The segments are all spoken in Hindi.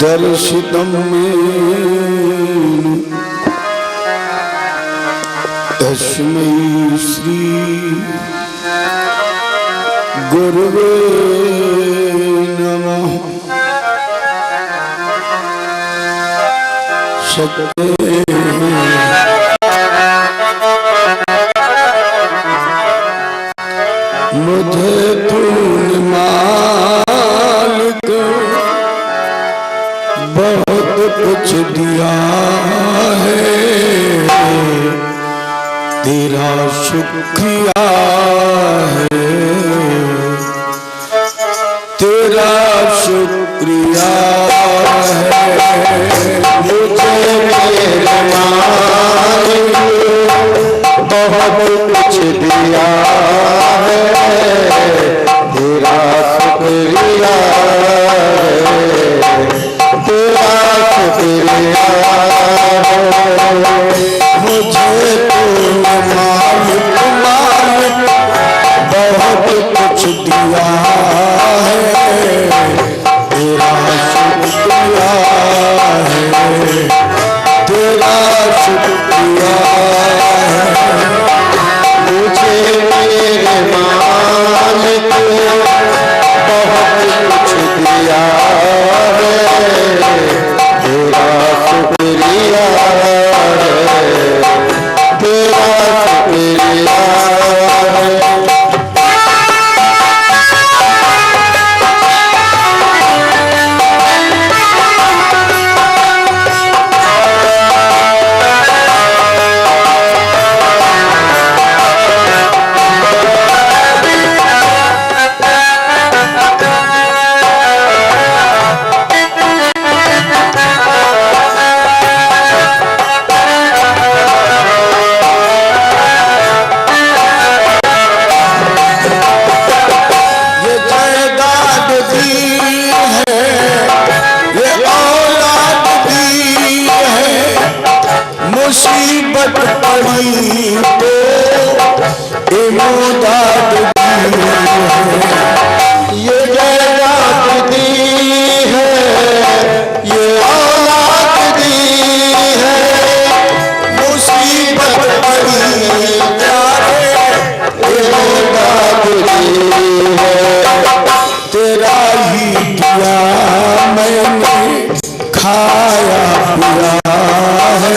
दर्शितं मे तस्मै श्री गुरुवे नमः। सत्य मुझे तूने मालिक बहुत कुछ दिया है, तेरा शुक्रिया है, तेरा शुक्रिया है। मुझे मेरे मालिक बहुत कुछ दिया है, तेरा शुक्रिया है, तेरा शुक्रिया है। मुझे तूने मालिक बहुत कुछ दिया है, तेरा शुक्रिया है, तेरा शुक्रिया है। मुझे मेरे मालिक बहुत कुछ दिया है, तेरा शुक्रिया है, तेरा शुक्रिया है। मुसीबत पड़ी तो इमदाद दी है, ये जायदाद दी है, ये औलाद दी है। मुसीबत पड़ी इमदाद दी है, तेरा ही दिया मैंने खाया पिया है,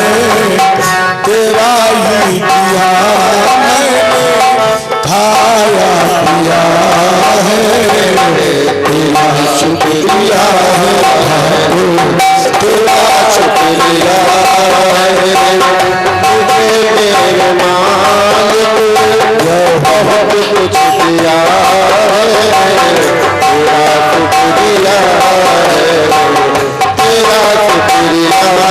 तेरा ही दिया मैंने खाया पिया है, तेरा शुक्रिया है, तेरा शुक्रिया है। मुझे मेरे मालिक बहुत कुछ दिया है, तेरा शुक्रिया है, तेरा शुक्रिया है।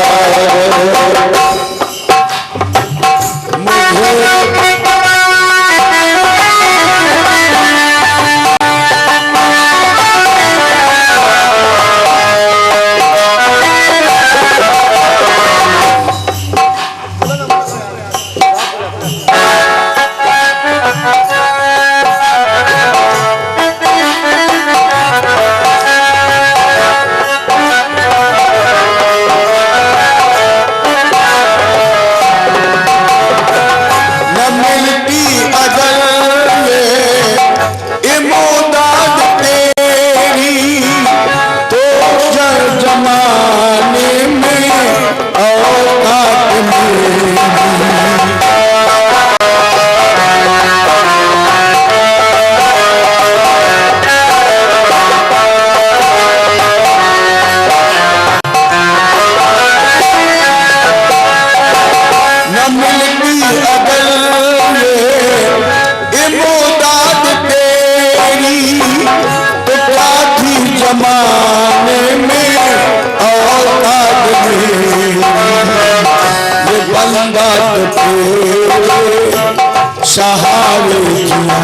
सहारे जिया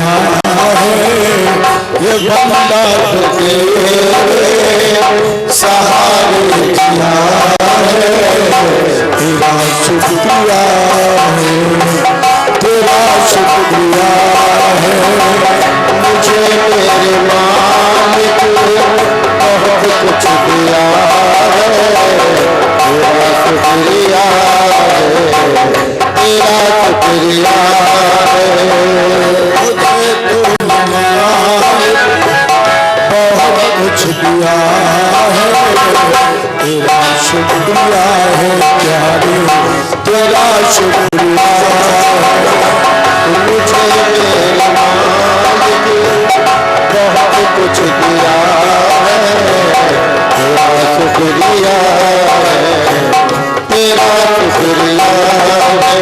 है, ये बंदा तेरे सहारे जिया है, तेरा शुक्रिया है, तेरा शुक्रिया है। मुझे मेरे मालिक बहुत कुछ दिया है, तेरा शुक्रिया है, तेरा शुक्रिया है। मुझे तूने मालिक बहुत कुछ दिया है, तेरा शुक्रिया है प्यारे, तेरा शुक्रिया है। मुझे मेरे मालिक बहुत कुछ दिया है, तेरा शुक्रिया है, तेरा शुक्रिया है।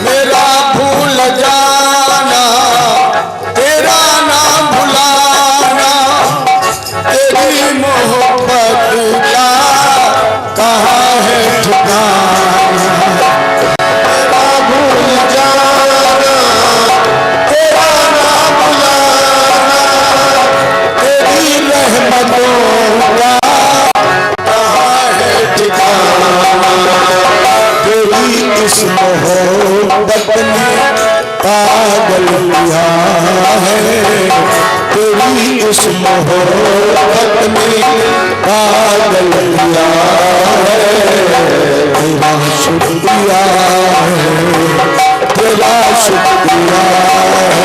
मेरा भूल जाना, तेरा नाम भुलाना, तेरी मोहब्बत का कहाँ है ठिकाना। मेरा भूल जाना, तेरा नाम भुलाना, तेरी रहमतों का कहाँ है ठिकाना। तेरी इस मोहब्बत ने पागल किया है, तेरी इस मोहब्बत ने पागल किया है। तेरा शुक्रिया है, तेरा शुक्रिया है।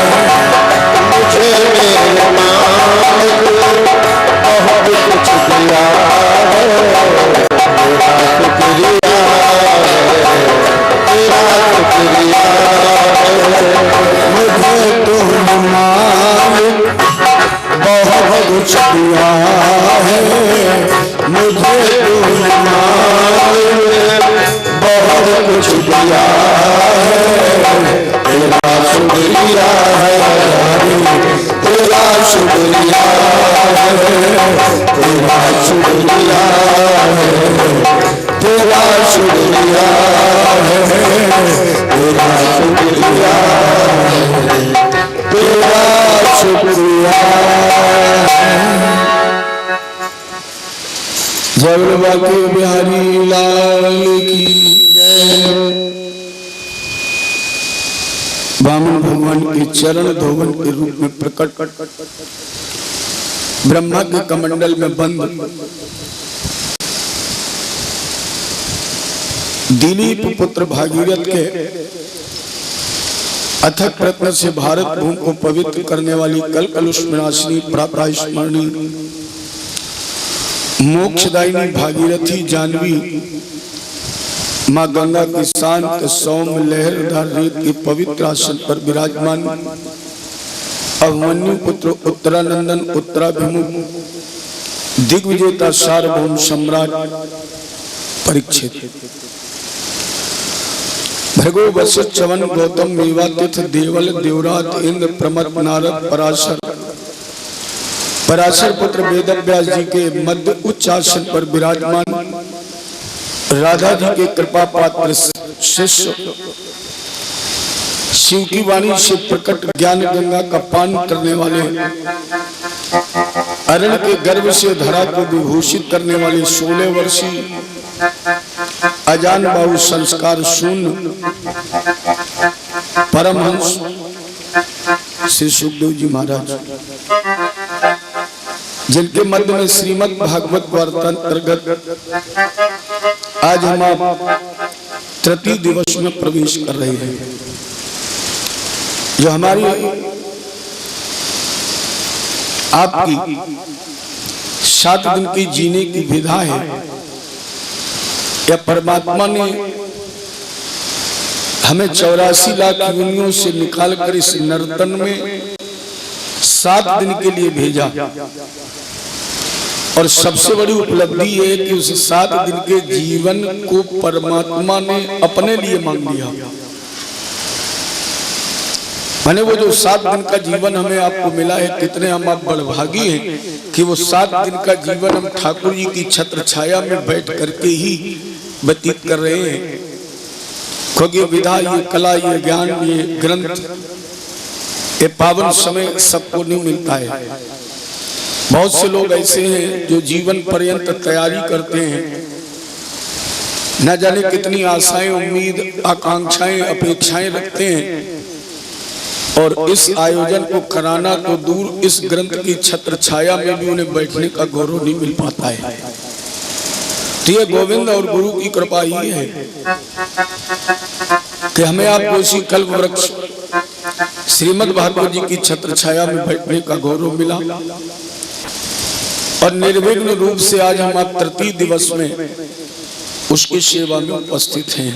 मुझे मेरे मालिक बहुत कुछ दिया है, तेरा शुक्रिया है, तेरा शुक्रिया है। मुझे तूने मालिक बहुत कुछ दिया है, मुझे तूने मालिक बहुत कुछ दिया है, तेरा शुक्रिया है, तेरा शुक्रिया है, तेरा शुक्रिया है, तेरा शुक्रिया है, तेरा शुक्रिया है, तेरा शुक्रिया। जगदम्बा के बिहारी लाल की जय। वामन भगवान के चरण धोवन के रूप में प्रकट ब्रह्मा के कमंडल में बंद दिलीप पुत्र भागीरथ के अथक प्रयत्न से भारत भूमि को पवित्र करने वाली कल कलुष विनाशिनी प्रातःस्मरणी मोक्षदायिनी भागीरथी जानवी माँ गंगा की शांत सौम्य लहरदार रेत के पवित्र आसन पर विराजमान अभिमन्यु पुत्र उत्तरानंदन उत्तराभिमुख दिग्विजेता सार्वभौम सम्राट परीक्षित भृगु वशिष्ठ च्यवन गौतम मेवातीर्थ देवल देवराज इंद्र प्रमथ नारद पराशर पुत्र वेदव्यास जी के मध्य उच्च आसन पर विराजमान राधा जी के कृपा पात्र शिष्य शिव की वाणी से प्रकट ज्ञान गंगा का पान करने वाले अरण के गर्भ से धरा को विभूषित करने वाले 16 वर्षीय अजान बाहु संस्कार शून्य परमहंस श्री सुखदेव जी महाराज, जिनके मध्य में श्रीमद् भागवत अंतर्गत आज हम आप तृतीय दिवस में प्रवेश कर रहे हैं। जो हमारी आपकी 7 दिन की जीने की विधा है, या परमात्मा ने हमें 84 लाख योनियों से निकालकर इस नर्तन में 7 दिन के लिए भेजा। और सबसे बड़ी उपलब्धि है कि उस 7 दिन के जीवन को परमात्मा ने अपने लिए मांग लिया। मैंने वो जो 7 दिन का जीवन हमें आपको मिला है, कितने हम आप बड़भागी हैं कि वो 7 दिन का जीवन हम ठाकुर जी की छत्र छाया में बैठ करके ही व्यतीत कर रहे हैं। क्योंकि विधा, ये कला, ये ज्ञान, ये ग्रंथ, ये पावन समय सबको नहीं मिलता है। बहुत से लोग ऐसे हैं जो जीवन पर्यंत तैयारी करते हैं, न जाने कितनी आशाएं, उम्मीद, आकांक्षाएं, अपेक्षाएं रखते हैं, और इस आयोजन को कराना तो दूर, इस ग्रंथ की छत्र छाया में भी उन्हें बैठने का गौरव नहीं मिल पाता है। तो ये गोविंद और गुरु की कृपा ही है। कि हमें आपको इसी कल्प वृक्ष श्रीमद् भागवत जी की छत्र छाया में बैठने का गौरव मिला और निर्विघ्न रूप से आज हम आप तृतीय दिवस में उसकी सेवा में उपस्थित हैं,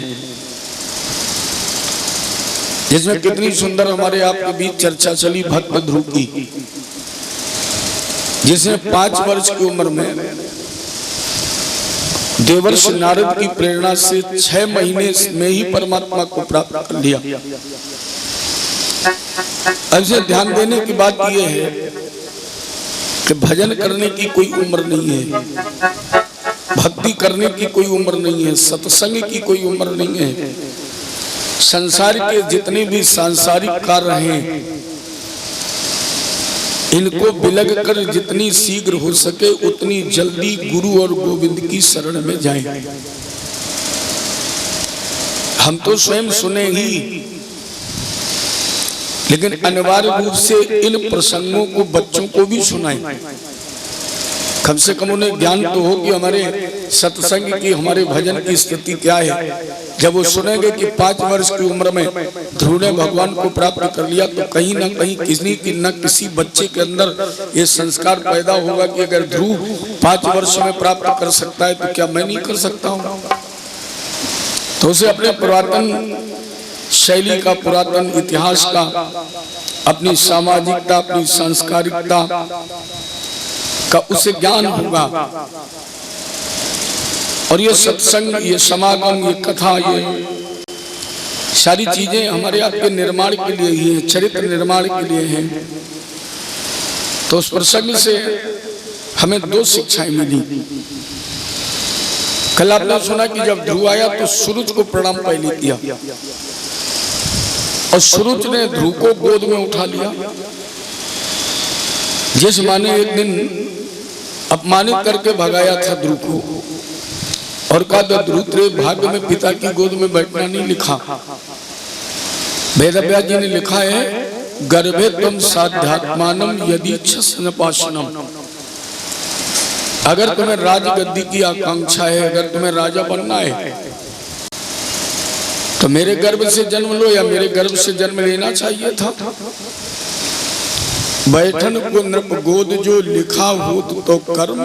जिसमें कितनी सुंदर हमारे आपके बीच चर्चा चली भक्त ध्रुव की, जिसने 5 वर्ष की उम्र में देवर्षि नारद की प्रेरणा से 6 महीने में ही परमात्मा को प्राप्त कर लिया। ऐसे ध्यान देने की बात यह है कि भजन करने की कोई उम्र नहीं है, भक्ति करने की कोई उम्र नहीं है, सत्संग की कोई उम्र नहीं है। संसार के जितने भी सांसारिक कार्य हैं, इनको बिलग कर जितनी शीघ्र हो सके उतनी जल्दी गुरु और गोविंद की शरण में जाएं। हम तो स्वयं सुने ही, लेकिन अनिवार्य रूप से इन प्रसंगों को बच्चों को भी सुनाएं। कम से कम उन्हें ज्ञान तो हो कि हमारे सत्संग की, हमारे भजन की स्थिति क्या है। जब वो सुनेंगे कि 5 वर्ष की उम्र में ध्रुव ने भगवान को प्राप्त कर लिया, तो कहीं ना कहीं किसी बच्चे के अंदर ये संस्कार पैदा होगा कि अगर ध्रुव 5 वर्ष में प्राप्त कर सकता है तो क्या मैं नहीं कर सकता हूँ। तो उसे अपने पुरातन शैली का, पुरातन इतिहास का, अपनी सामाजिकता, अपनी सांस्कारिकता का उसे ज्ञान होगा। और ये सत्संग, ये समागम, ये कथा, ये सारी चीजें हमारे आपके निर्माण के लिए ही है, चरित्र निर्माण के लिए हैं। तो उस प्रसंग से हमें 2 शिक्षाएं मिली। कल आपने सुना कि जब ध्रुव आया तो सूरज को प्रणाम पहले किया और सूरज ने ध्रुव को गोद में उठा लिया। जिस माँ ने एक दिन अपमानित करके भगाया था ध्रुव को और कहा ध्रुव तेरे भाग्य में पिता की गोद में बैठना नहीं लिखा। वेदव्यास जी ने लिखा है, गर्भे तुम साध्यात्मानम यदि छसन पाशनम। अगर तुम्हें राजगद्दी की आकांक्षा है, अगर तुम्हें राजा बनना है, तो मेरे गर्भ से जन्म लो या मेरे गर्भ से जन्म लेना चाहिए था। बैठन को नृप गोद जो लिखा हो तो कर्म,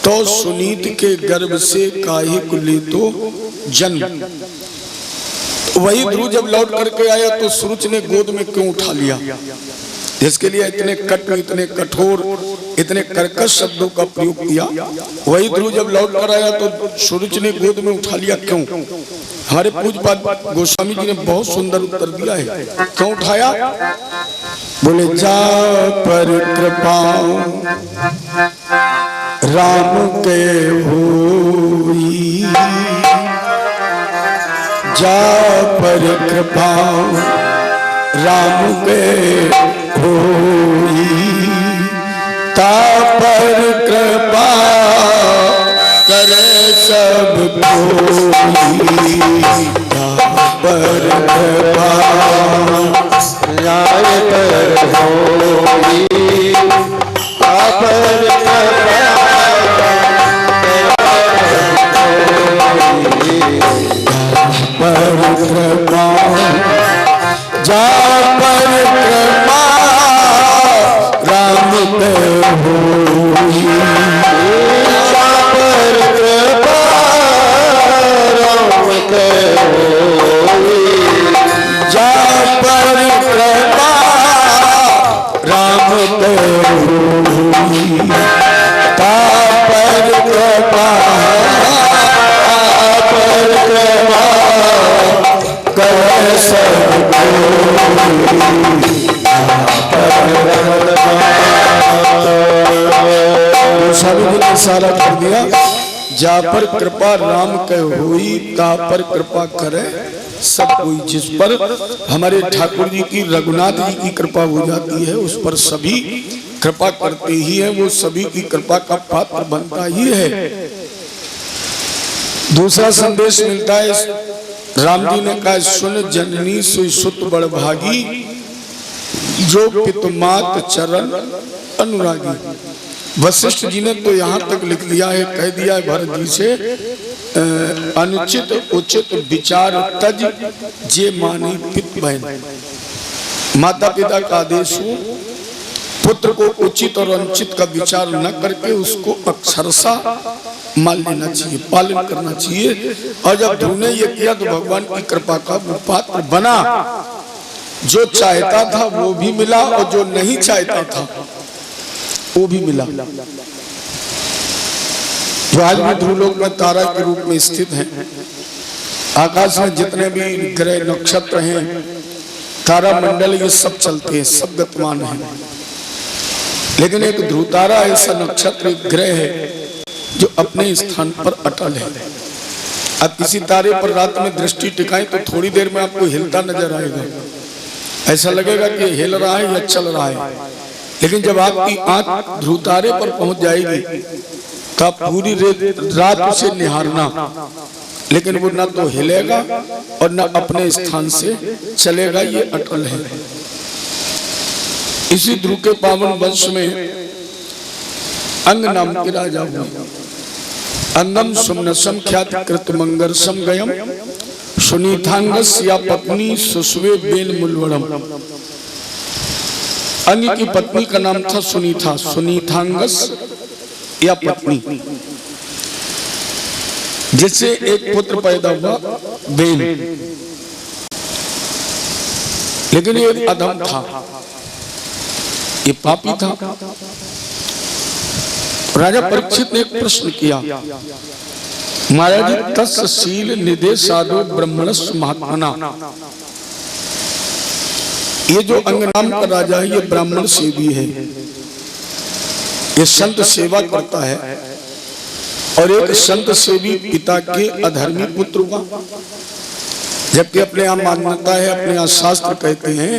तो सुनीत के गर्भ से काहे को ले तो जन्म। वही ध्रुव जब लौट करके आया तो सूरज ने गोद में क्यों उठा लिया? जिसके लिए इतने कटु, इतने कठोर, इतने कर्कश शब्दों का प्रयोग किया। वही ध्रुव जब लौट कर आया तो सूरज ने गोद में उठा लिया क्यों? हमारे पूज्यपाद गोस्वामी जी ने बहुत सुंदर उत्तर दिया है। क्यों उठाया? बोले जा पर कृपा राम के होई, जा पर कृपा राम के होई, ता पर कृपा करे सब कोई, ता पर कृपा राय पर होई, ता पर कृपा पर कृपा, जा पर कृपा राम पे होई, जा पर कृपा राम पे होई, जा पर कृपा राम पे होई, ता पर कृपा पर कृपा कर सब कोई सारा कर दिया। जा पर कृपा राम के होई, ता पर कृपा करे सब कोई। जिस पर हमारे ठाकुर जी की, रघुनाथ जी की कृपा हो जाती है, उस पर सभी कृपा करते ही है, वो सभी की कृपा का पात्र बनता ही है। दूसरा संदेश मिलता है, राम जी ने कहा, सुन जननी सुई सुत बड़ भागी, जो पितु मात चरण अनुरागी। वशिष्ठ जी ने तो यहाँ तक लिख दिया है, कह दिया है भरत जी से, अनुचित उचित विचार तज जे मानी पित बहन। माता पिता का आदेश हो, पुत्र को उचित और अनुचित का विचार न करके उसको अक्षरशः मान लेना चाहिए, पालन करना चाहिए। और जब ध्रुव ने ये किया तो भगवान की कृपा का वो पात्र बना, जो चाहता था वो भी मिला और जो नहीं चाहता था वो भी मिला। जो आज भी ध्रुवलोक में तारा के रूप में स्थित है, आकाश में जितने भी ग्रह नक्षत्र हैं, तारा मंडल, ये सब चलते हैं, सब गतिमान है। लेकिन एक ध्रुव तारा ऐसा नक्षत्र, एक ग्रह है जो अपने स्थान पर अटल है। अब किसी तारे पर रात में दृष्टि टिकाएं तो थोड़ी देर में आपको हिलता नजर आएगा, ऐसा लगेगा कि हिल रहा है या चल रहा है। लेकिन जब आपकी आंख ध्रुव तारे पर पहुंच जाएगी तो आप पूरी रात उसे निहारना, लेकिन वो ना तो हिलेगा और ना अपने स्थान से चलेगा, ये अटल है। इसी ध्रुव के पावन वंश में अंग नाम के राजा हुए। अंगम सुमनसम ख्यात कृत मंगरसम गयम सुनीथांगस या पत्नी सुस्वे बेल मुलवड़म। अंग की पत्नी का नाम था सुनीथा, सुनीथांगस या पत्नी, जिससे एक पुत्र पैदा हुआ बेन। लेकिन ये अधम था, ये पापी था। राजा परीक्षित ने एक प्रश्न किया, महाराज तस्शील निदेशादो ब्रह्मणस महात्मना। ये जो अंग नाम का राजा है, ये ब्राह्मण सेवी है, ये संत सेवा करता है। और एक संत सेवी पिता के अधर्मी पुत्र हुआ, जबकि अपने यहाँ मान्यता है, अपने यहाँ शास्त्र कहते हैं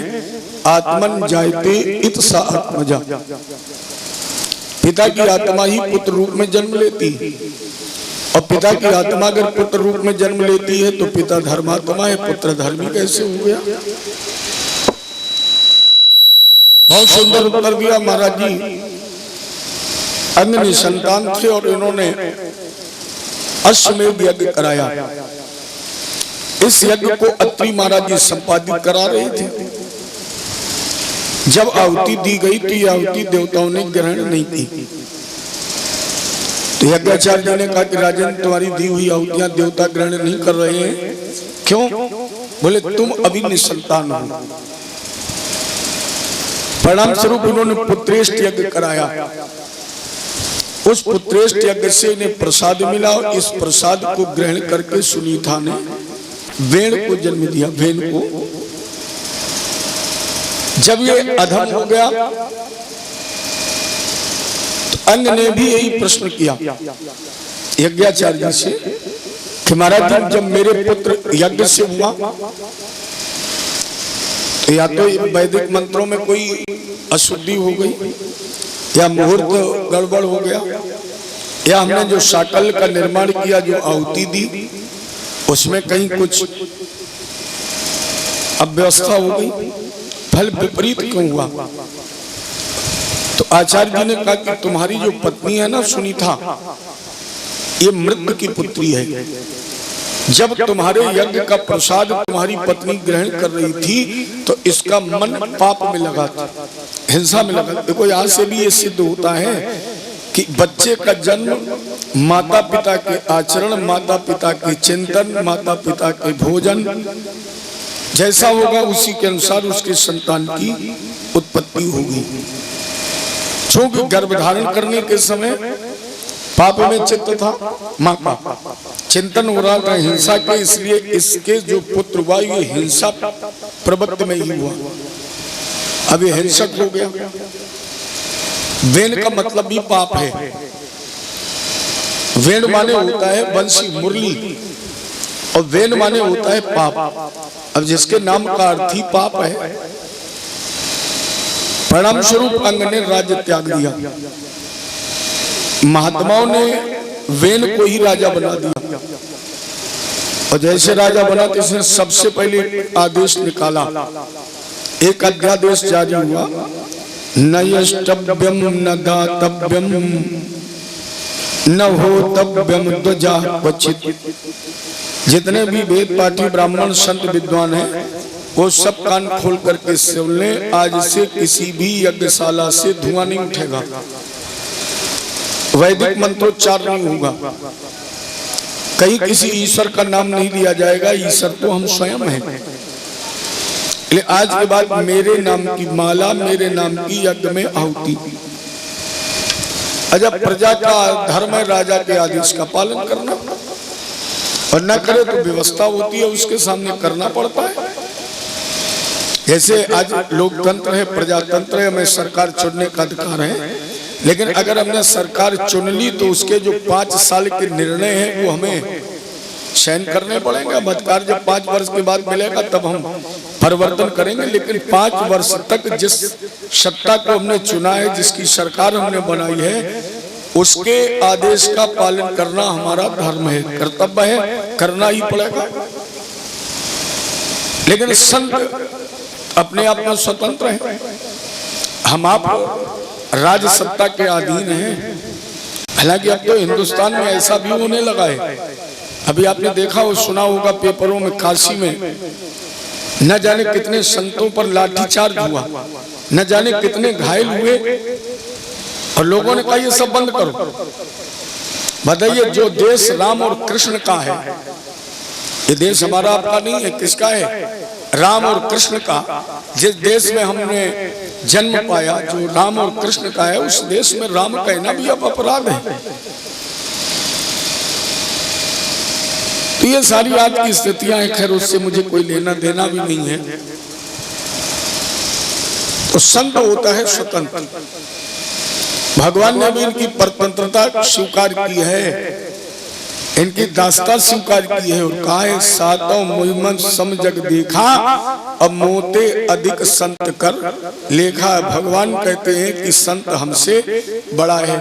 आत्मन जायते इत सा आत्मजा। पिता की आत्मा ही पुत्र रूप में जन्म लेती है, और पिता की आत्मा अगर पुत्र रूप में जन्म लेती है तो पिता धर्मात्मा है, पुत्र धर्मी कैसे हो गया? बहुत सुंदर उत्तर दिया महाराज जी। अंग निसंतान थे और इन्होंने अश्वमेध यज्ञ कराया। इस यज्ञ को अत्रि महाराज जी संपादित करा रहे थे। जब आहुति दी गई तो ये आहुति देवताओं ने ग्रहण नहीं की, तो यज्ञाचार्य ने कहा कि राजन, तुम्हारी दी हुई आहुतियां देवता ग्रहण नहीं कर रहे हैं, क्यों? बोले तुम अभी निसंतान हो। परिणाम स्वरूप उन्होंने पुत्रेष्ट यज्ञ कराया। उस पुत्रेष्ट यज्ञ से इन्हें प्रसाद मिला और इस प्रसाद को ग्रहण करके सुनीता ने वेण को जन्म दिया। वेण को जब ये अधम हो गया तो अंग ने भी यही प्रश्न किया यज्ञाचार्य से कि महाराज जब मेरे पुत्र यज्ञ से हुआ तो या तो वैदिक मंत्रों में कोई अशुद्धि हो गई, या मुहूर्त गड़बड़ हो गया, या हमने जो शाकल का निर्माण किया, जो आहुति दी, उसमें कहीं कुछ अव्यवस्था हो गई, फल विपरीत क्यों हुआ? तो आचार्य जी ने कहा कि तुम्हारी जो पत्नी है ना सुनीता, ये मृत की पुत्री है। जब तुम्हारे यज्ञ का प्रसाद तुम्हारी पत्नी ग्रहण कर रही थी तो इसका मन पाप में लगा था, हिंसा में लगा। देखो यहाँ से भी ये सिद्ध होता है कि बच्चे का जन्म माता पिता के आचरण, माता पिता के चिंतन, माता पिता के भोजन जैसा होगा उसी के अनुसार उसके संतान की उत्पत्ति होगी। क्योंकि गर्भधारण करने के समय पाप में चित्त था, माँ का चिंतन हो रहा था हिंसा के, इसलिए इसके जो पुत्र हुआ ये हिंसा प्रवृत्ति में ही हुआ। अब ये हिंसक हो गया। वेण का मतलब भी पाप है। वेण माने होता है बंसी, मुरली, और वेण माने होता है पाप। अब जिसके नाम का अर्थ ही पाप है, परिणाम स्वरूप अंग ने राज्य त्याग दिया। महात्माओं ने वेन को ही राजा बना दिया, और जैसे राजा बना तो इसने सबसे पहले आदेश निकाला। एक अध्यादेश जारी हुआ न यष्टव्यम न दातव्यम न होतव्यम ध्वजा क्वचित। जितने भी वेद पाठी ब्राह्मण संत विद्वान हैं वो सब कान खोल करके सुन ले, आज से किसी भी यज्ञशाला से धुआं नहीं उठेगा, वैदिक मंत्रोच्चार नहीं होगा, कहीं किसी ईश्वर का नाम नहीं लिया जाएगा, ईश्वर तो हम स्वयं हैं। आज के बाद मेरे नाम की माला, मेरे नाम की यज्ञ में आहुति। अजब प्रजा का धर्म है राजा के आदेश का पालन करना, और न करे तो व्यवस्था होती है उसके सामने करना पड़ता है। जैसे आज लोकतंत्र है, प्रजातंत्र है, हमें सरकार चुनने का अधिकार है, लेकिन अगर हमने सरकार चुन ली तो उसके जो 5 साल के निर्णय हैं वो हमें सहन करने पड़ेंगे। अधिकार जब 5 वर्ष के बाद मिलेगा तब हम परिवर्तन करेंगे, लेकिन 5 वर्ष तक जिस सत्ता को हमने चुना है, जिसकी सरकार हमने बनाई है, उसके आदेश का पालन करना हमारा धर्म है, कर्तव्य है, करना ही पड़ेगा। लेकिन संत अपने आप में स्वतंत्र हैं, हम आप राज सत्ता के अधीन हैं। हालांकि अब तो हिंदुस्तान में ऐसा भी होने लगा है, अभी आपने देखा हो सुना होगा पेपरों में, काशी में न जाने कितने संतों पर लाठीचार्ज हुआ, न जाने कितने घायल हुए, और लोगों ने कहा ये सब बंद करो। बताइए, जो देश राम और कृष्ण का है, ये देश हमारा आपका नहीं है, किसका है? राम और कृष्ण का। जिस देश में हमने जन्म पाया, जो राम और कृष्ण का है, उस देश में राम कहना भी अब अपराध है। तो ये सारी आज की स्थितियां हैं, खैर उससे मुझे कोई लेना देना भी नहीं है। तो संत होता है स्वतंत्र, भगवान ने भी इनकी परतंत्रता स्वीकार की है, इनकी दास्ता स्वीकार की है, और कहा है सातों मुहिमन सम जग देखा, अब मोते अधिक संत कर लेखा। भगवान कहते हैं कि संत हमसे बड़ा है।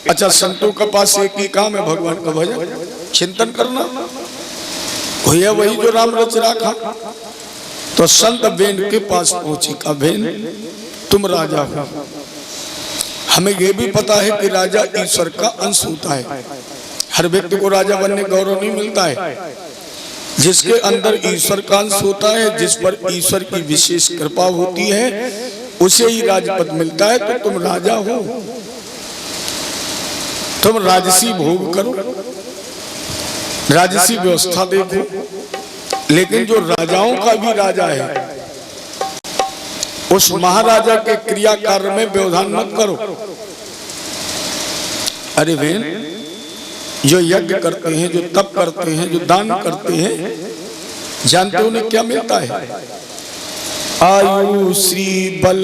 अच्छा, संतों के पास एक ही काम है, भगवान का भजन चिंतन करना, भैया वही जो राम रच रखा। तो संत बेन के पास पहुंची, का बेन तुम राजा हो। हमें यह भी पता है कि राजा ईश्वर का अंश होता है, हर व्यक्ति को राजा बनने गौरव नहीं मिलता है। जिसके अंदर ईश्वर का अंश होता है, जिस पर ईश्वर की विशेष कृपा होती है, उसे ही राजपद मिलता है। तो तुम राजा हो, तुम राजसी भोग करो, राजसी व्यवस्था देखो, लेकिन जो राजाओं का भी राजा है, उस महाराजा के क्रिया कार्य में व्यवधान मत करो। अरे बहन, जो यज्ञ करते हैं, जो तप करते हैं, जो दान करते हैं, जानते हो उन्हें क्या मिलता है? आयु श्री बल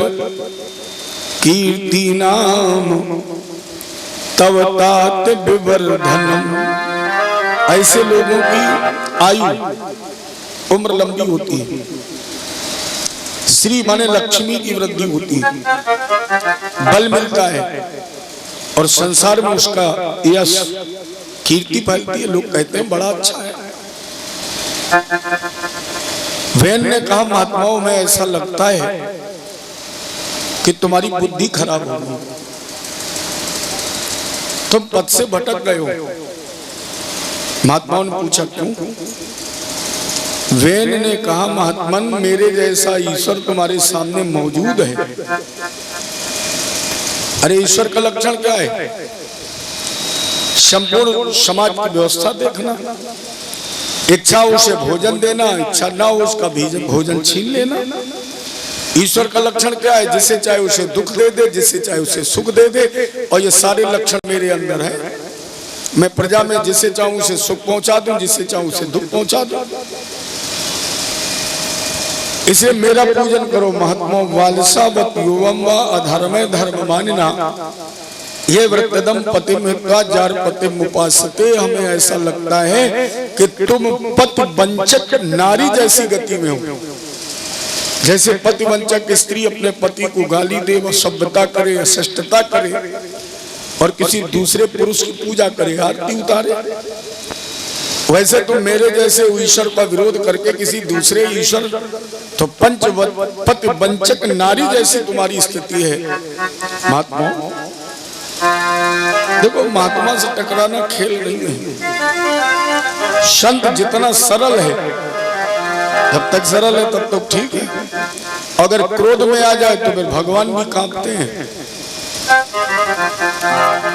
कीर्ति नाम तव तात विवर्धनम। ऐसे लोगों की आयु, उम्र लंबी होती है, श्री माने लक्ष्मी की वृद्धि होती है, बल मिलता है, और संसार में उसका यश कीर्ति फैलती है। लोग कहते हैं बड़ा अच्छा है। वेन ने कहा महात्माओं में ऐसा लगता है कि तुम्हारी बुद्धि खराब हो गई, तुम पद से भटक गए हो। महात्माओं ने पूछा क्यों? वेन ने कहा महात्मन, मेरे जैसा ईश्वर तुम्हारे सामने मौजूद है। अरे ईश्वर का लक्षण क्या है? संपूर्ण समाज की व्यवस्था देखना, इच्छा हो उसे भोजन देना, इच्छा ना हो उसका भोजन छीन लेना। ईश्वर का लक्षण क्या है? जिसे चाहे उसे दुख दे दे, जिसे चाहे उसे सुख दे दे, और ये सारे लक्षण मेरे अंदर है। मैं प्रजा में जिसे चाहूं उसे सुख पहुंचा दूं, जिसे चाहूं उसे दुख पहुंचा दूं। इसे मेरा पूजन करो। महात्मा वालसावत युवम व अधर्मे धर्म मानिना ये व्रतदम पतिम जार पतिम उपासते। हमें ऐसा लगता है कि तुम पति वंचक नारी जैसी गति में हो। जैसे पतिवंचक स्त्री अपने पति को गाली दे, वह सभ्यता करे, अशिष्टता करे, और किसी दूसरे पुरुष की पूजा करे, आरती उतारे, वैसे तुम मेरे जैसे ईश्वर का विरोध करके किसी दूसरे ईश्वर तो पंचपति वंचक नारी जैसी तुम्हारी स्थिति है। महात्मा देखो, महात्मा से टकराना खेल नहीं है। संत जितना सरल है, जब तक सरल है तब तक ठीक है, अगर क्रोध में आ जाए तो फिर भगवान भी कांपते हैं।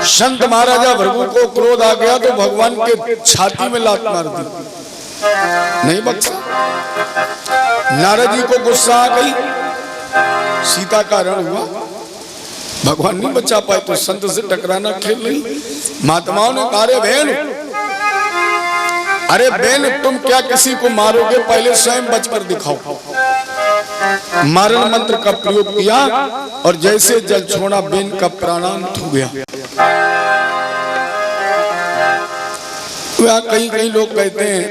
संत महाराजा भृगु को क्रोध आ गया तो भगवान के छाती में लात मार दी, नहीं बख्शा। नारद जी को गुस्सा आ गई, सीता का हरण हुआ, भगवान नहीं बचा पाए, तो संत से टकराना खेल नहीं। महात्माओं ने कहा, अरे बहन तुम क्या किसी को मारोगे, पहले स्वयं बचकर दिखाओ। मारण मंत्र का प्रयोग किया और जैसे जल छोड़ा बेन का प्राणांत हो गया। कहीं कहीं लोग कहते हैं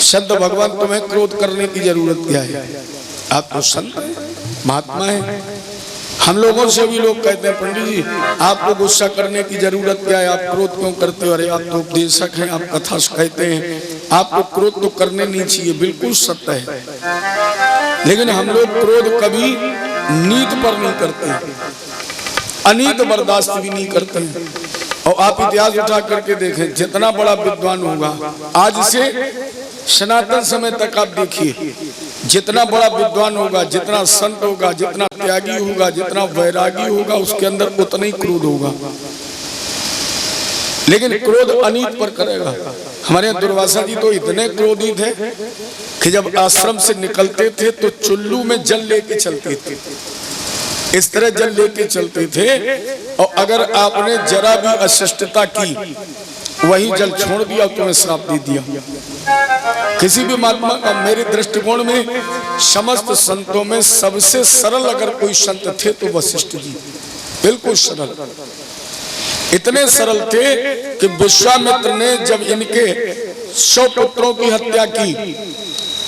संत भगवान तुम्हें क्रोध करने की जरूरत क्या है, आप तो संत हैं, महात्मा हैं। हम लोगों से भी लोग कहते हैं पंडित जी आपको गुस्सा करने की जरूरत क्या है, आप क्रोध क्यों करते हो, अरे आप तो उपदेशक हैं, आप कथा कहते हैं, आपको क्रोध तो करने नहीं चाहिए, बिल्कुल सत्य है। लेकिन हम लोग क्रोध कभी नीत पर नहीं करते, अनीत बर्दाश्त भी नहीं करते। और आप इतिहास उठा करके देखें, जितना बड़ा विद्वान होगा आज से सनातन समय तक आप देखिए, जितना बड़ा विद्वान होगा, जितना संत होगा, जितना त्यागी होगा, जितना वैरागी होगा, उसके अंदर उतना ही क्रोध होगा। लेकिन क्रोध अनीत पर करेगा। हमारे दुर्वासा जी तो इतने क्रोधी थे कि जब आश्रम से निकलते थे तो चुल्लू में जल लेके चलते थे, इस तरह जल लेके चलते थे। और अगर आपने जरा भी अशिष्टता की, वही जल छोड़ दिया, तुम्हें श्राप दे दिया। किसी भी महात्मा का मेरे दृष्टिकोण में समस्त संतों में सबसे सरल अगर कोई संत थे तो वशिष्ठ जी, बिल्कुल सरल। इतने सरल थे कि विश्वामित्र ने जब इनके 100 पुत्रों की हत्या की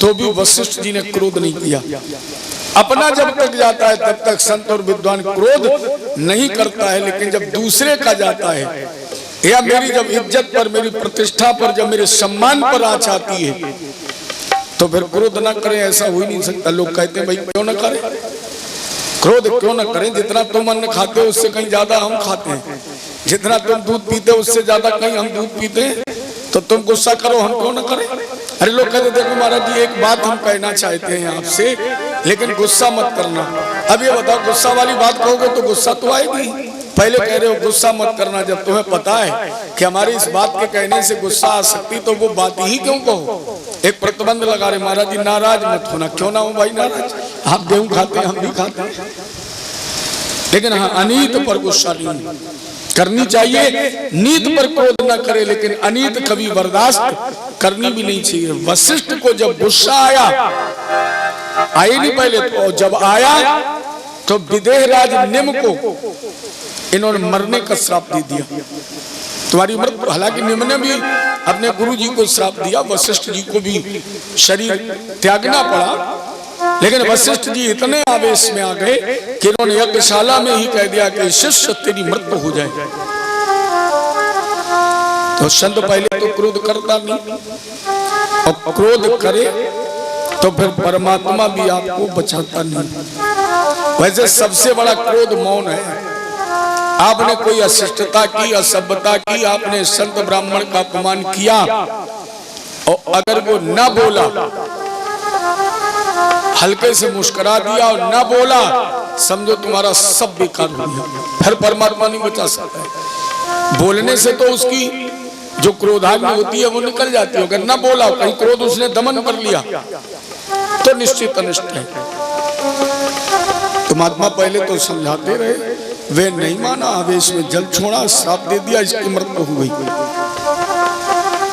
तो भी वशिष्ठ जी ने क्रोध नहीं किया। अपना जब तक जाता है तब तक संत और विद्वान क्रोध नहीं करता है, लेकिन जब दूसरे का जाता है या मेरी जब इज्जत पर, मेरी प्रतिष्ठा पर, जब मेरे सम्मान पर आँच आती है तो फिर क्रोध ना करें, ऐसा हो ही नहीं सकता। लोग कहते हैं भाई क्यों ना करें, क्रोध क्यों ना करें, जितना तुम अन्न खाते हो उससे कहीं ज्यादा हम खाते हैं, जितना तुम दूध पीते हो उससे ज्यादा कहीं हम दूध पीते हैं, तो तुम गुस्सा करो, हम क्यों ना करें। अरे लोग कहते देखो महाराज जी एक बात हम कहना चाहते हैं आपसे, लेकिन गुस्सा मत करना। अब ये बताओ, गुस्सा वाली बात कहोगे तो गुस्सा तो आएगी, पहले कह रहे हो गुस्सा मत करना, जब तुम्हें पता है कि हमारी इस बात के कहने से गुस्सा आ सकती तो वो बात ही क्यों कहो। एक प्रतिबंध लगा रहे महाराज जी, नाराज मत होना। क्यों ना हो भाई नाराज, आप गेहूं खाते हैं, हम भी खाते हैं, लेकिन हाँ अनीत पर गुस्सा नहीं करनी चाहिए। नीत पर क्रोध न करे, लेकिन अनीत कभी बर्दाश्त करनी भी नहीं चाहिए। वशिष्ठ को जब गुस्सा आया, आई नहीं पहले तो, जब आया तो विदेहराज निम को इन्होंने मरने का श्राप दे दिया, तुम्हारी उम्र। हालांकि निम ने भी अपने गुरु जी को श्राप दिया, वशिष्ठ जी को भी शरीर त्यागना पड़ा, लेकिन वशिष्ठ जी इतने आवेश में आ गए कि इन्होंने यज्ञशाला में ही कह दिया कि शिष्य तेरी मृत्यु हो जाए। तो संत पहले तो क्रोध करता नहीं, और क्रोध करे तो फिर परमात्मा भी आपको बचाता नहीं। वैसे सबसे बड़ा क्रोध मौन है। आपने कोई अशिष्टता की, असभ्यता की, आपने संत ब्राह्मण का अपमान किया, और अगर वो न बोला, हल्के से मुस्कुरा दिया और न बोला, समझो तुम्हारा सब बेकार हो गया, फिर परमात्मा नहीं बचा सकता है। बोलने से तो उसकी जो क्रोधाग्नि होती है वो निकल जाती है, अगर न बोला, कहीं क्रोध उसने दमन कर लिया तो निश्चित अनिष्ट है। तो महात्मा पहले तो समझाते रहे, वे नहीं माना, आवेश में जल छोड़ा, श्राप दे दिया, इसकी मृत्यु हो गई।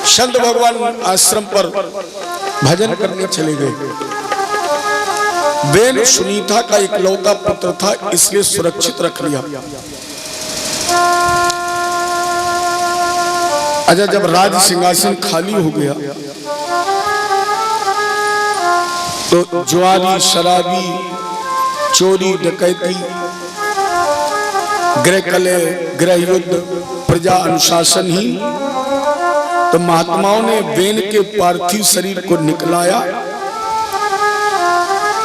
संत भगवान आश्रम पर भजन करने चले गए। बेन सुनीता का इकलौता पुत्र था, इसलिए सुरक्षित रख लिया। अच्छा, जब राज सिंहासन खाली हो गया तो जुआरी, शराबी, चोरी, डकैती, गृह कलह, गृह युद्ध, प्रजा अनुशासनहीन, तो महात्माओं ने बेन के पार्थिव शरीर को निकलाया,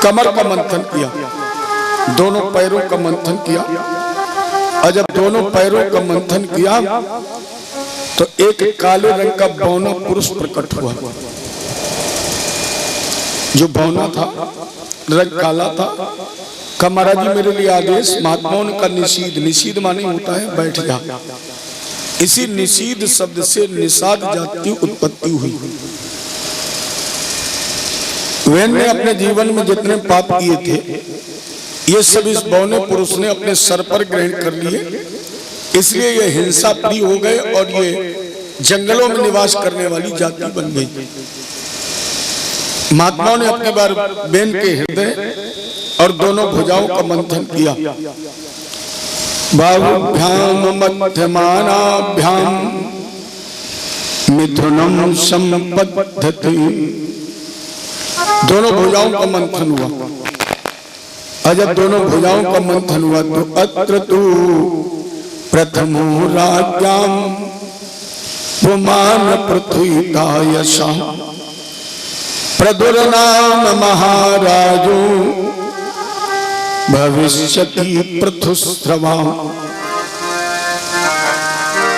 कमर का मंथन किया, दोनों पैरों का मंथन किया, और जब दोनों पैरों का मंथन किया तो एक काले रंग का बौना पुरुष प्रकट हुआ। जो बौना था रंग काला था। कहा महाराज जी मेरे लिए आदेश। महात्माओं ने कहा निषीद। निषीद माने होता है बैठ जा। इसी निषीद शब्द से निषाद जाति की उत्पत्ति हुई। वेन ने अपने जीवन में जितने पाप किए थे ये सब इस बौने पुरुष ने अपने सर पर ग्रहण कर लिए, इसलिए ये हिंसा प्रिय हो गए और ये जंगलों में निवास करने वाली जाति बन गई। महात्माओं ने अपने बार बेन के हृदय और दोनों भुजाओं का मंथन किया। बाहुभ्याम मध्यमानाभ्याम मिथुनम संपद्धति। दोनों भुजाओं का मंथन हुआ। और जब दोनों भुजाओं का मंथन हुआ तो अत्र तु प्रथमो राज्ञाम पुमान पृथ्वी यशा प्रदुरनाम महाराजो भविष्यति पृथुस्रवा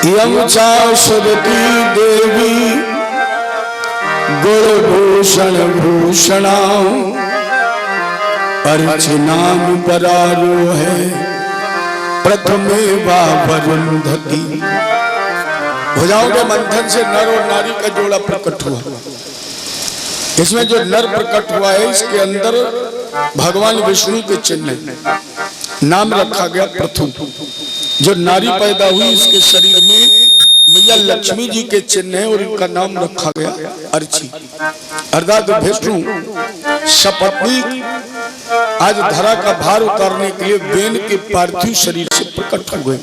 यम चाशरती देवी गुणभूषण भूषणा अर्चनाम परारो है प्रथमे वरुंधति। भुजाओं के मंथन से नर और नारी का जोड़ा प्रकट हुआ। इसमें जो नर प्रकट हुआ है इसके अंदर भगवान विष्णु के चिन्ह, नाम रखा गया पृथु। जो नारी पैदा हुई इसके शरीर में मैया लक्ष्मी जी के चिन्ह है और इनका नाम रखा गया अर्ची। अर्थात विष्णु सपत्नी आज धरा का भार उतारने के लिए बेन के पार्थिव शरीर से प्रकट हो गए।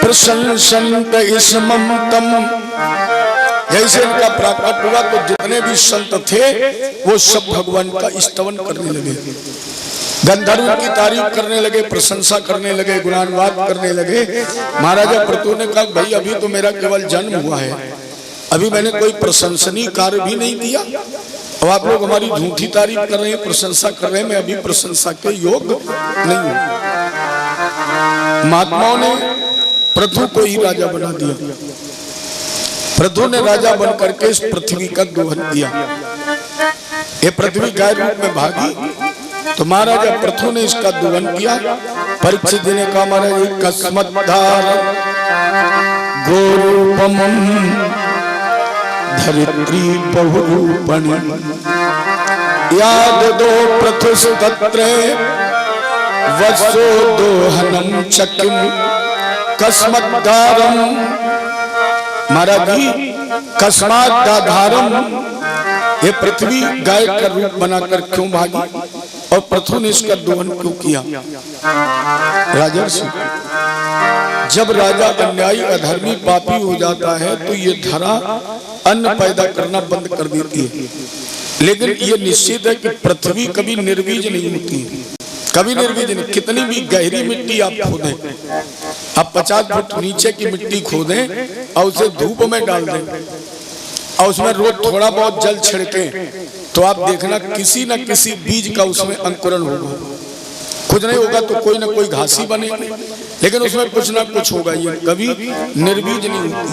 प्रशंसन्त इसमं तम। जैसे इनका प्रकट हुआ तो जितने भी संत थे वो सब भगवान का स्तवन करने लगे, गंधर्व की तारीफ करने लगे, प्रशंसा करने लगे, गुणानुवाद करने लगे। महाराजा पृथु ने कहा भाई अभी तो मेरा केवल जन्म हुआ है, अभी मैंने कोई प्रशंसनीय कार्य भी नहीं किया। अब आप लोग हमारी झूठी तारीफ कर रहे हैं, प्रशंसा कर रहे हैं, मैं अभी प्रशंसा के योग्य नहीं हूं। महात्माओं ने पृथु को ही राजा बना दिया। पृथु ने राजा बन करके इस पृथ्वी का दोहन किया। ये पृथ्वी गाय रूप में भागी तो महाराजा पृथु ने इसका दोहन किया। परीक्षित जी ने कहा महाराज कस्मद्धार गोरूपम धरित्री बहुरूपणी याद दो पृथुस्तत्रे वसो दोहनम चक्किम कस्मद्धारम। महाराज जी कस्माद्धारम, ये पृथ्वी गाय का रूप बनाकर क्यों भागी और पृथु ने इसका दोहन क्यों किया? राजर्षि, जब राजा अन्यायी अधर्मी पापी हो जाता है तो ये धरा अन्न पैदा करना बंद कर देती है। लेकिन ये निश्चित है कि पृथ्वी कभी निर्बीज नहीं होती, कभी निर्बीज नहीं। कितनी भी गहरी मिट्टी आप खोदें, आप 50 फुट नीचे की मिट्टी खोदें और उसे धूप में डाल दें और उसमें रोज थोड़ा बहुत जल छिड़कें तो आप देखना किसी न किसी बीज का उसमें अंकुरण होगा। कुछ नहीं होगा तो कोई ना कोई घासी बने, लेकिन उसमें कुछ ना कुछ होगा। ये कभी निर्बीज नहीं होती।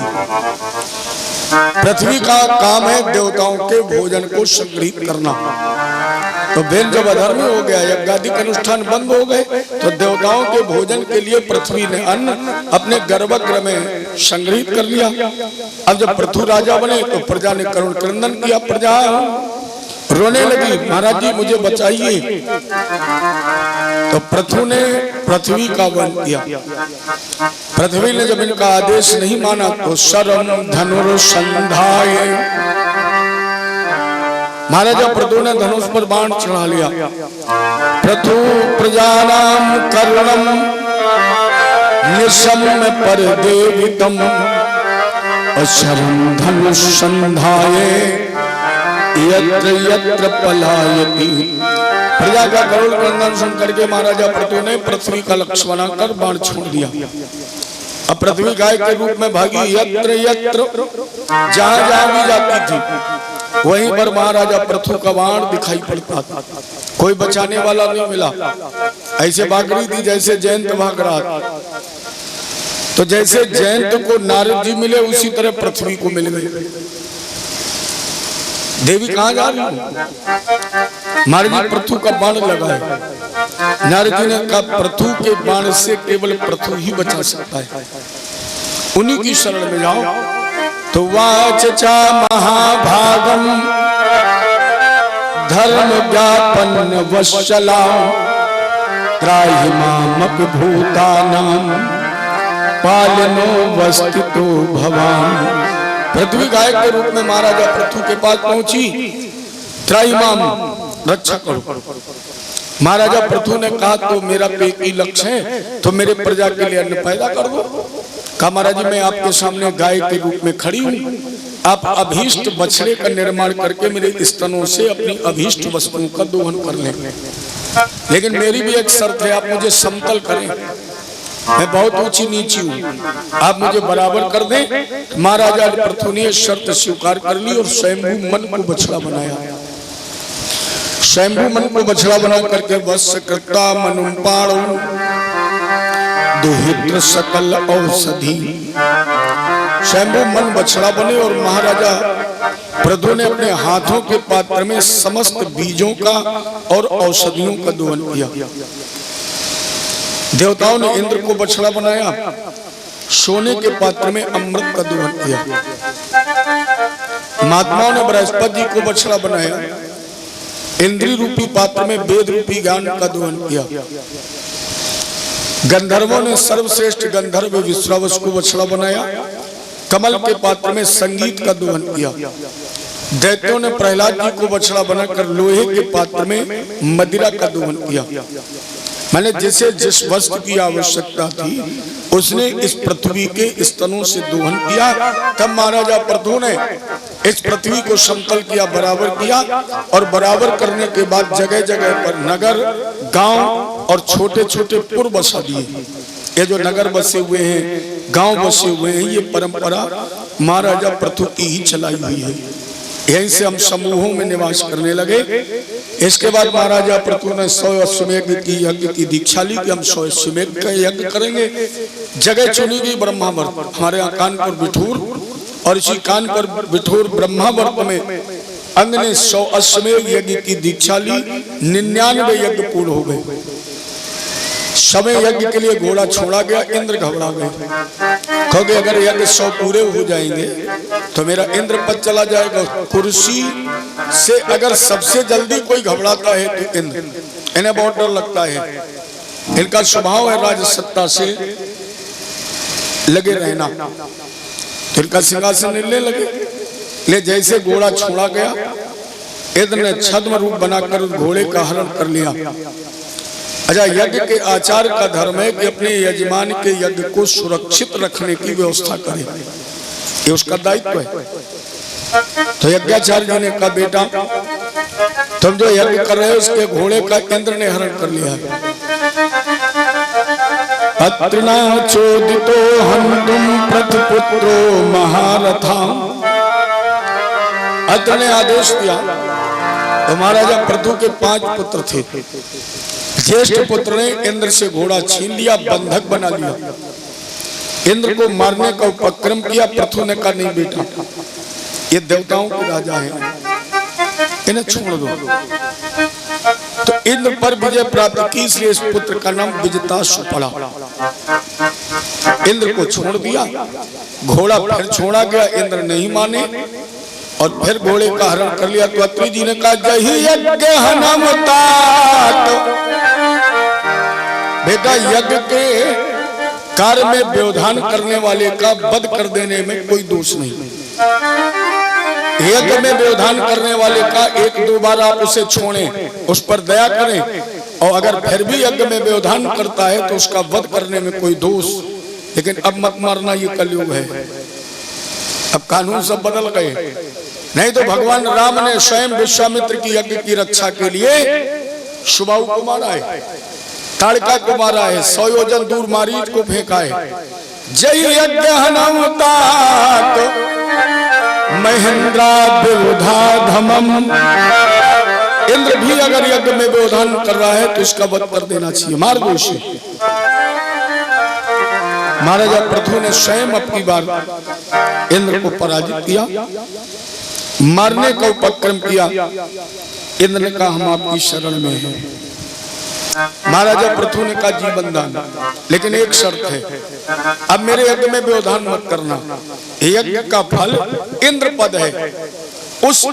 पृथ्वी का काम है देवताओं के भोजन को संग्रहित करना। तो बेन जब अधर्मी हो गया, यज्ञादि के अनुष्ठान बंद हो गए, तो देवताओं के भोजन के लिए पृथ्वी ने अन्न अपने गर्भगृह में संग्रहित कर लिया। अब जब पृथु राजा बने तो प्रजा ने करुण क्रंदन किया। प्रजा रोने लगी, महाराज जी मुझे बचाइए। तो पृथु ने पृथ्वी का वध किया। पृथ्वी ने जब इनका आदेश नहीं माना तो शरम धनुर्संधाय, महाराजा पृथु ने धनुष पर बाण चढ़ा लिया। पृथु प्रजानाम कर्णम निशम्य पर देवितम शरम धनुषंधाय यत्र यत्र पलायति। प्रजा का करुण क्रंदन सुन करके महाराजा पृथु ने पृथ्वी का लक्ष्य बनाकर बाण छोड़ दिया। अब पृथ्वी गाय के रूप में भागी यत्र यत्र, जहां जहां भी जाती थी वहीं पर महाराजा पृथु का बाण दिखाई पड़ता था। कोई बचाने वाला नहीं मिला। ऐसे भाग रही थी जैसे जयंत भाग रहा था। तो जैसे जयंत को नारद जी मिले उसी तरह पृथ्वी को मिल गई। देवी कहां जा रही है? महाराज जी पृथु का बाण लगा है। नारद जी ने कहा पृथु के बाण से केवल पृथु ही बचा सकता है, उन्हीं की शरण में जाओ। तो वाचा महाभागम धर्म व्यापन वत्सला त्राहि मामक भूतानां पालनो वस्तितो भवान। पृथ्वी गाय के रूप में महाराजा पृथु के पास पहुंची। त्राहिमाम, रक्षा करो। महाराजा पृथु ने कहा तो मेरा एक ही लक्ष्य है, तो मेरे प्रजा के लिए अन्न पैदा कर दो। कहा महाराज जी मैं आपके सामने गाय के रूप में खड़ी हूँ, आप अभीष्ट बछड़े का निर्माण करके मेरे स्तनों से अपनी अभीष्ट वस्तुओं का दोहन कर लें। लेकिन मेरी भी एक शर्त है, आप मुझे समतल करें। मैं बहुत ऊंची नीची हूँ, आप मुझे बराबर कर दें। महाराजा पृथु ने शर्त स्वीकार कर ली और स्वयंभू मन को बछड़ा बनाया। स्वयंभू मन को बछड़ा बना करके वत्स कृता मनुपाणो दुहित्र सकल औषधि। स्वयंभू मन बछड़ा बने और महाराजा पृथु ने अपने हाथों के पात्र में समस्त बीजों का और औषधियों का दोहन किया। देवताओं ने इंद्र को बछड़ा बनाया, सोने के पात्र में अमृत का दोहन किया। महात्माओं ने बृहस्पति जी को बछड़ा बनाया, इंद्री रूपी पात्र में वेद रूपी ज्ञान का दोहन किया। गंधर्वों ने सर्वश्रेष्ठ गंधर्व विश्वावस को बछड़ा बनाया, कमल के पात्र में संगीत का दोहन किया। दैत्यों ने प्रहलाद जी को बछड़ा बनाकर लोहे के पात्र में मदिरा का दोहन किया। मैंने जिसे जिस वस्तु की आवश्यकता थी उसने इस पृथ्वी के स्तनों से दोहन किया। तब महाराजा पृथु ने इस पृथ्वी को समतल किया, बराबर किया, और बराबर करने के बाद जगह जगह पर नगर, गांव और छोटे छोटे पुर बसा दिए। ये जो नगर बसे हुए हैं, गांव बसे हुए हैं, ये परंपरा महाराजा पृथु की ही चलाई हुई है। यहीं से हम समूहों में निवास करने लगे। इसके बाद महाराजा पृथु ने 100 अश्वमेध की यज्ञ की दीक्षा ली कि हम 100 अश्वमेध का यज्ञ करेंगे। जगह चुनी गई ब्रह्मावर्त, हमारे यहाँ कानपुर बिठूर, और इसी कानपुर बिठूर ब्रह्मावर्त में अंग ने 100 अश्वमेध यज्ञ की दीक्षा ली। 99 यज्ञ पूर्ण हो गए। समय यज्ञ के लिए घोड़ा छोड़ा गया। इंद्र घबरा गए, कहोगे अगर यज्ञ 100 पूरे हो जाएंगे तो मेरा इंद्र पद चला जाएगा। कुर्सी से अगर सबसे जल्दी कोई घबराता है तो इंद्र, इन्हें बहुत डर लगता है। इनका स्वभाव है राजसत्ता से लगे रहना, तो इनका सिंहासन लेने लगे। ले जैसे घोड़ा छोड़ा गया, इंद्र ने छद्म रूप बनाकर घोड़े का हरण कर लिया। अच्छा, यज्ञ के आचार का धर्म है कि अपने यजमान के यज्ञ को सुरक्षित रखने की व्यवस्था करे, ये उसका दायित्व है। तो यज्ञाचार्य जी ने कहा बेटा तुम जो यज्ञ कर रहे हो उसके घोड़े का इंद्र ने हरण कर लिया है। अत्रिना चोदितो हन्तुम प्रथपुत्रो महारथा। अत्र ने आदेश दिया। तो महाराजा पृथु के 5 पुत्र थे। ज्येष्ठ पुत्र ने इंद्र से घोड़ा छीन लिया, बंधक बना लिया। इंद्र को मारने का उपक्रम किया। पृथु ने कहा नहीं बेटा, ये देवताओं के राजा हैं, इन्हें छोड़ दो। तो इंद्र पर विजय प्राप्त की, इसलिए इस पुत्र का नाम विजिताश्व पड़ा। इंद्र को छोड़ दिया, घोड़ा फिर छोड़ा गया, इंद्र नहीं माने और फिर घोड़े का हरण कर लिया। तो अत्रि जी ने कहा जही यज्ञ हनमतात। बेटा यज्ञ के कार्य में व्यवधान करने वाले का वध कर देने में कोई दोष नहीं। यज्ञ में व्यवधान करने वाले का 1-2 बार आप उसे छोड़ें, उस पर दया करें, और अगर फिर भी यज्ञ में व्यवधान करता है तो उसका वध करने में कोई दोष। लेकिन अब मत मारना, ये कलयुग है, अब कानून सब बदल गए। नहीं तो भगवान राम ने स्वयं विश्वामित्र की यज्ञ की रक्षा के लिए सुबाहु को मारा है, ताड़का को मारा है, 100 योजन दूर मारीच को फेंका है। जय यज्ञ हनवतात महेंद्रा विरोधा धमम। इंद्र भी अगर यज्ञ में व्यवधान कर रहा है तो इसका वध कर देना चाहिए, मार दो इसे। महाराजा पृथु ने स्वयं अपनी बार इंद्र को पराजित किया, मारने का उपक्रम किया। इंद्र ने कहा हम आपकी शरण में हैं। महाराजा पृथु ने कहा जीवन दान, लेकिन एक शर्त है, अब मेरे यज्ञ में व्यवधान मत करना। यज्ञ का फल इंद्र पद है, उस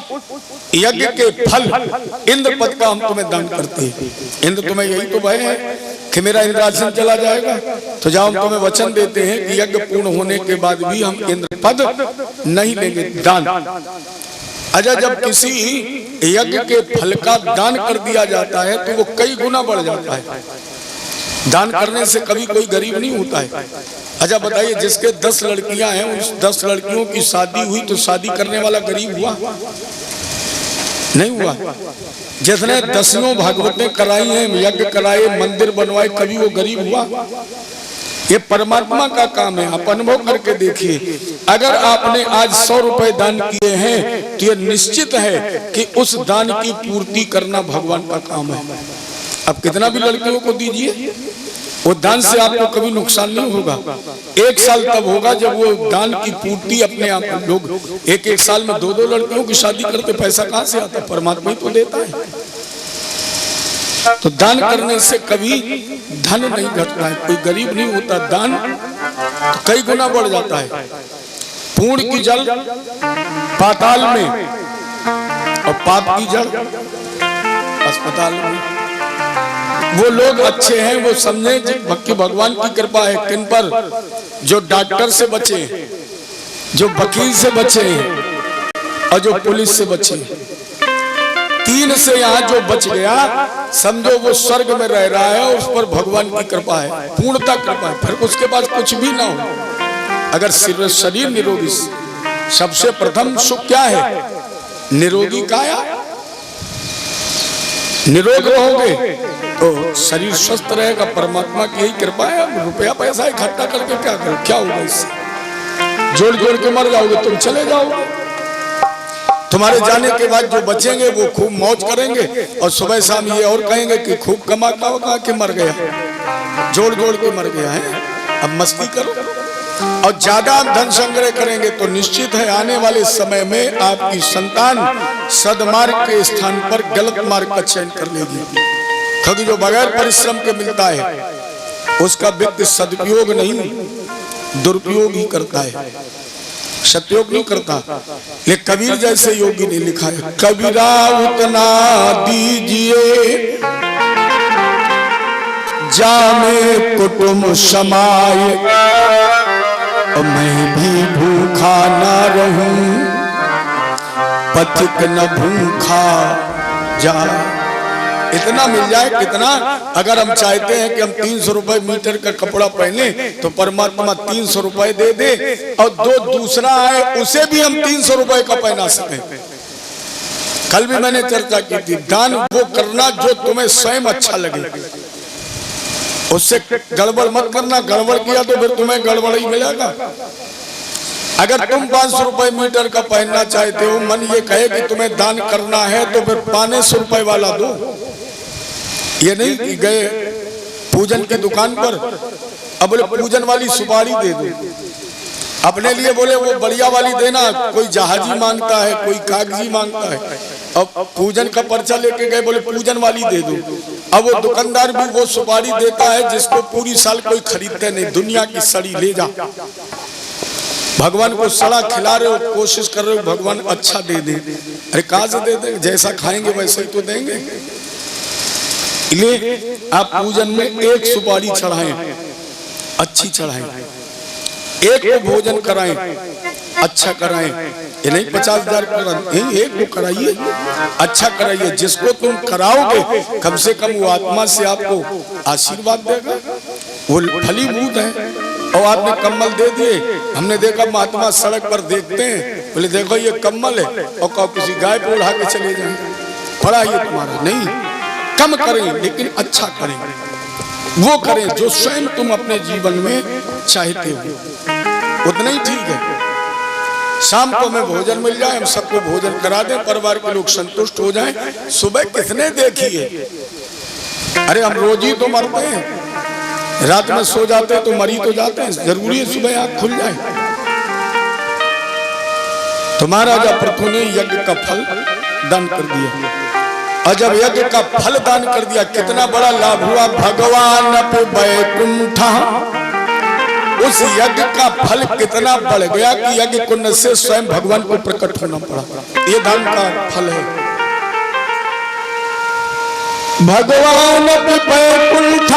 यज्ञ के फल इंद्र पद का हम तुम्हें दान करते हैं। इंद्र तुम्हें यही तो भय है कि मेरा इंद्रासन चला जाएगा, तो जाओ हम तुम्हें वचन देते हैं कि यज्ञ पूर्ण होने के बाद भी हम इंद्र पद नहीं लेंगे, दान। अच्छा, जब किसी यज्ञ के फल का दान कर दिया जाता है तो वो कई गुना बढ़ जाता है। दान करने से कभी कोई गरीब नहीं होता है। अच्छा बताइए, जिसके 10 लड़कियां हैं, उस 10 लड़कियों की शादी हुई तो शादी करने वाला गरीब हुआ? नहीं हुआ। जिसने 10 भागवतें कराई हैं, यज्ञ कराए, मंदिर बनवाए, कभी वो गरीब हुआ? ये परमात्मा का काम है, आप अनुभव करके देखिए। अगर आपने आज 100 रुपए दान किए हैं तो ये निश्चित है कि उस दान की पूर्ति करना भगवान का काम है। अब कितना भी लड़कियों को दीजिए, वो दान से आपको कभी नुकसान नहीं होगा। 1 साल तब होगा जब वो दान की पूर्ति अपने आप। लोग 1-1 साल में 2-2 लड़कियों की शादी करते, पैसा कहां से आता? परमात्मा ही तो देता है। तो दान करने से कभी धन नहीं घटता है, कोई गरीब नहीं होता। दान तो कई गुना बढ़ जाता है। पुण्य की जड़ पाताल में और पाप की जड़ अस्पताल में। वो लोग अच्छे हैं, वो समझे कि भगवान की कृपा है किन पर, जो डॉक्टर से बचे, जो वकील से बचे और जो पुलिस से बचे। 3 से यहाँ जो बच गया, समझो वो स्वर्ग में रह रहा है, उस पर भगवान की कृपा है, पूर्णता कृपा है। फिर उसके पास कुछ भी ना हो, अगर शरीर निरोगी। सबसे प्रथम सुख क्या है? निरोगी काया। निरोग रहोगे तो शरीर स्वस्थ रहेगा, परमात्मा की यही कृपा है। रुपया पैसा इकट्ठा करके क्या करो, क्या होगा इससे? जोड़ जोड़ के मर जाओगे, तुम चले जाओगे। तुम्हारे जाने के बाद जो बचेंगे वो खूब मौज करेंगे और सुबह शाम ये और कहेंगे कि खूब कमाता होगा कि मर गया, जोड़ जोड़ के मर गया है। अब मस्ती करो और ज्यादा आप धन संग्रह करेंगे तो निश्चित है आने वाले समय में आपकी संतान सदमार्ग के स्थान पर गलत मार्ग का चयन कर लेगी। क्योंकि जो बगैर परिश्रम के मिलता है उसका व्यक्ति सदुपयोग नहीं, दुरुपयोग ही करता है, सत्योग नहीं करता। लेकिन कबीर जैसे योगी ने लिखा है, कबीरा उतना दीजिए जामे कुटुंब समाये, और मैं भी भूखा ना रहूं, पथिक न भूखा जाए। इतना मिल जाए, कितना? अगर हम चाहते हैं कि हम 300 रुपए मीटर का कपड़ा पहने तो परमात्मा 300 रुपए दे दे, और दूसरा है उसे भी हम 300 रुपए का पहना सके। कल भी मैंने चर्चा की थी, दान वो करना जो तुम्हें स्वयं अच्छा लगे, उससे गड़बड़ मत करना। गड़बड़ किया तो फिर तुम्हें गड़बड़ ही मिलेगा। अगर तुम 500 रुपए मीटर का पहनना चाहते हो, मन ये कहे कि तुम्हें दान करना है तो फिर 500 रुपए वाला दो। ये नहीं कि गए पूजन की दुकान पर, अब बोले पूजन वाली सुपारी दे दो, अपने लिए बोले वो बढ़िया वाली देना। कोई जहाजी मांगता है, कोई कागजी मांगता है, अब पूजन का पर्चा लेके गए, बोले पूजन वाली दे दो। अब वो दुकानदार भी वो सुपारी देता है जिसको पूरी साल कोई खरीदते नहीं, दुनिया की सड़ी ले जा। भगवान को सड़ा खिला रहे हो, कोशिश कर रहे हो भगवान अच्छा दे दे। अरे कहां से दे दे? जैसा खाएंगे वैसे ही तो देंगे। इसलिए आप पूजन में एक सुपारी चढ़ाएं, अच्छी चढ़ाएं, एक को भोजन कराएं, अच्छा कराएं। ये नहीं 50,000 एक को कराइए, अच्छा कराइए। जिसको तुम कराओगे कम से कम वो आत्मा से आपको आशीर्वाद देगा, वो फलीभूत है। और आपने कम्बल दे दिए, हमने देखा महात्मा सड़क पर देखते हैं, बोले देखो ये कम्बल है, और कहो किसी गाय को उड़ा के चले जाए, पड़ा ये तुम्हारा नहीं। कम करें लेकिन अच्छा करें, वो करें जो स्वयं तुम अपने जीवन में चाहते हो उतना ही ठीक है। शाम को हमें भोजन मिल जाए, हम सबको भोजन करा दें, परिवार के लोग संतुष्ट हो जाएं। सुबह किसने देखी है? अरे हम रोज ही तो मरते हैं, रात में सो जाते हैं तो मरी तो जाते हैं, जरूरी है सुबह आँख खुल जाए। तो महाराजा पृथु ने यज्ञ का फल दान कर दिया, और जब यज्ञ का फल दान कर दिया कितना बड़ा लाभ हुआ। भगवान वैकुंठ, उस यज्ञ का फल कितना बढ़ गया कि यज्ञ कुंड से स्वयं भगवान को प्रकट होना पड़ा। ये दान का फल है। भगवान वैकुंठ